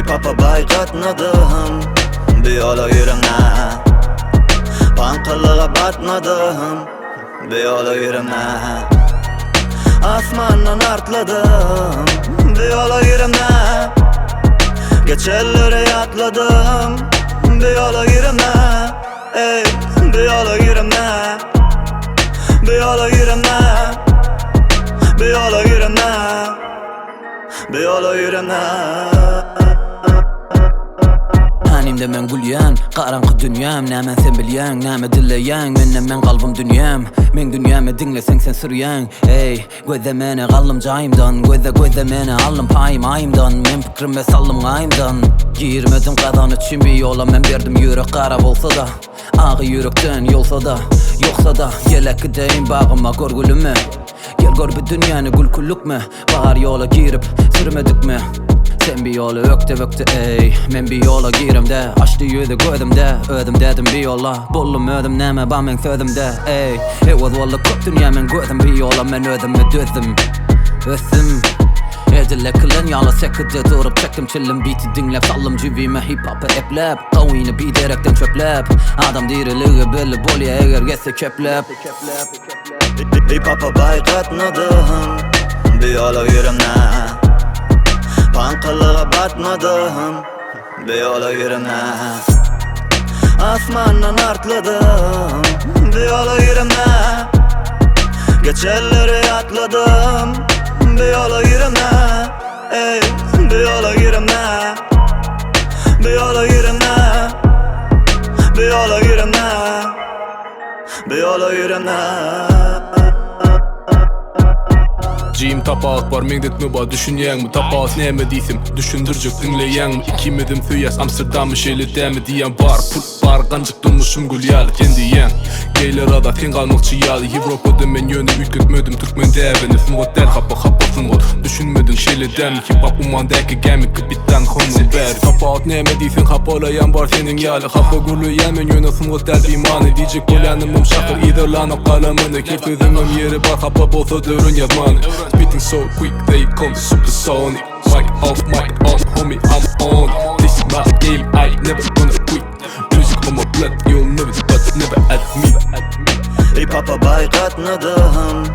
Hip hop'a bayqatmadım, bir yola yürümne. Pankılığa batmadım, bir yola yürümne. Asmandan artladım, bir yola yürümne. Geçelleri atladım, bir yola yürümne. Ey, bir yola yürümne. Bir yola yürümne. Bir yola yürümne. Bir yola yürümne. Hanimde men gülyan, qaranqı dünyam. Nämen sen bilyan, näme dileyan. Men qalbım dünyam. Men dünyamı dinlesen sen süryan. Ey, gözde meni qallım jayımdan. Gözde meni allım payım ayımdan. Men fikrime sallım ayımdan. Girmedim qadan üçün bir yola. Men berdim yürek qara bolsa da, ağı yürekten yolsa da, yoksa da gelek gideyim bağıma gör gülümü. Gel gör bir dünyanı gül kullukmu. Bahar yola girip sürmedik mi? Sen bir yola ökte ey. Men bir yola giremde, açtı yüzü gözümde. Ödüm dedim bir yola, buldum ödüm neme ba men sözümde ey. Evoz valla köp dünya men gözüm bir yola. Men ödümü düzdüm, ösüm. Ecele kılan yala sekide durup çektim çillim. Beat'i dinlep sallım cübime hip hop'ı eplep. Kavini biderekten çöplep. Adam diriliği belli bolya eğer gelse köplep. Hip hop'a bayqatmadım, bir yola yürümne. Pankılığa batmadım, bir yola yürümne. Asmandan artladım, bir yola yürümne. Geçelleri atladım, bir yola yürümne. Ey, bir yola yürümne. Bir yola yürümne. Bir yola yürümne. Bir yola yürümne. Jim tapaat var mengdetme ba düşünýäň mi tapaat näme diýsim düşündirjek dinleýäň mi ikimedim süýäs Amsterdamy şeýledämi diýen bar pul bar ganjyk durmuşum gül ýaly kendiýän geýler ada sen galmakçy ýaly Ýewropada men ýöne ütgütmedim türkmen däbini sumgot däl hapa sumgot düşünmedin şeýledämi hip hop umandäki gämi bitdan honum ber tapaat näme diýsen hapolaýan bar seniň ýaly hapa gülýän men ýöne sumgot däl bimany diýjek bolýanymym şahyr ýerlanyp galamyny kirpizimem ýeri bar hapa bolsa dörün ýazmany. Spitting so quick, they call me supersonic. Mic off, homie, I'm on it. This is my game, I never gonna quit. Music on my blood, you'll know it, but never at me. Hip hop'a bayqatmadım,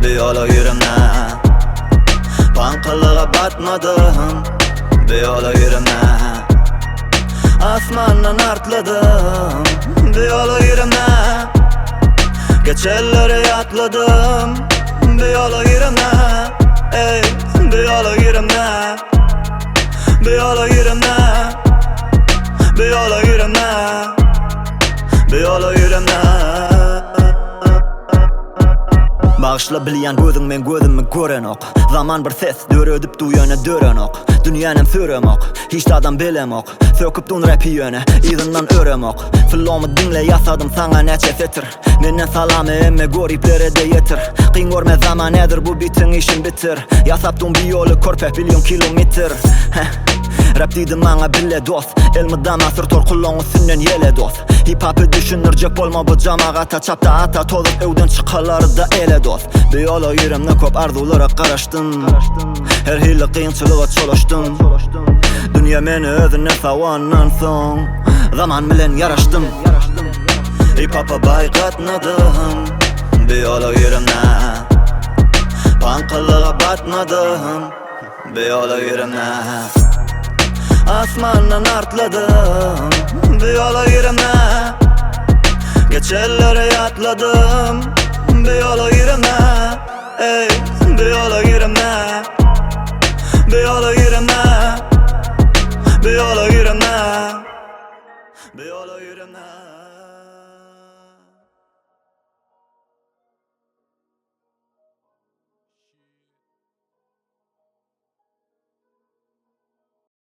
bir yola yürümne. Pankılığa batmadım, bir yola yürümne. Asmandan artladım, bir yola yürümne. Geçelleri atladım, bir yola yürümne. Ey, bir yola yürümne. Bir yola yürümne. Bir yola yürümne. Bir yola yürümne. Bağışla bilýän gözüň men gözümi gören ok. Zaman bir ses dörödüp duýana dören ok. Dünýänem sürem ok, hiç adam bilem ok. Söküp dun rapi ýöne, izinden örem ok. Flowmy dinle ýasadım saňa näçe setir. Menden salamy emme goriplere de yetir. Qyň görme zaman nedir bu bitin işin bitir. Ýasapdym bir ýoly körpe milyon kilometr. Rap diýdim maňa bille dost. Elmydam asır torkullaňy sünnen ýele dost. Hip hop'y düşünürjek bolma bu jamagata çapda ata tozup öwden çykalary da ele dost. Bir yola yürümne köp arzulara garaşdym. Her hili qyynçylyga çolaşdym. Dünya meni özüne sawandan soň zaman bilen yaraşdym. Hip hop'a bayqatmadım, bir yola yürümne. Pankılığa batmadım, bir yola yürümne. Asmandan artladım, bir yola yürümne. Geçelleri atladım, bir yola yürümne. Ey,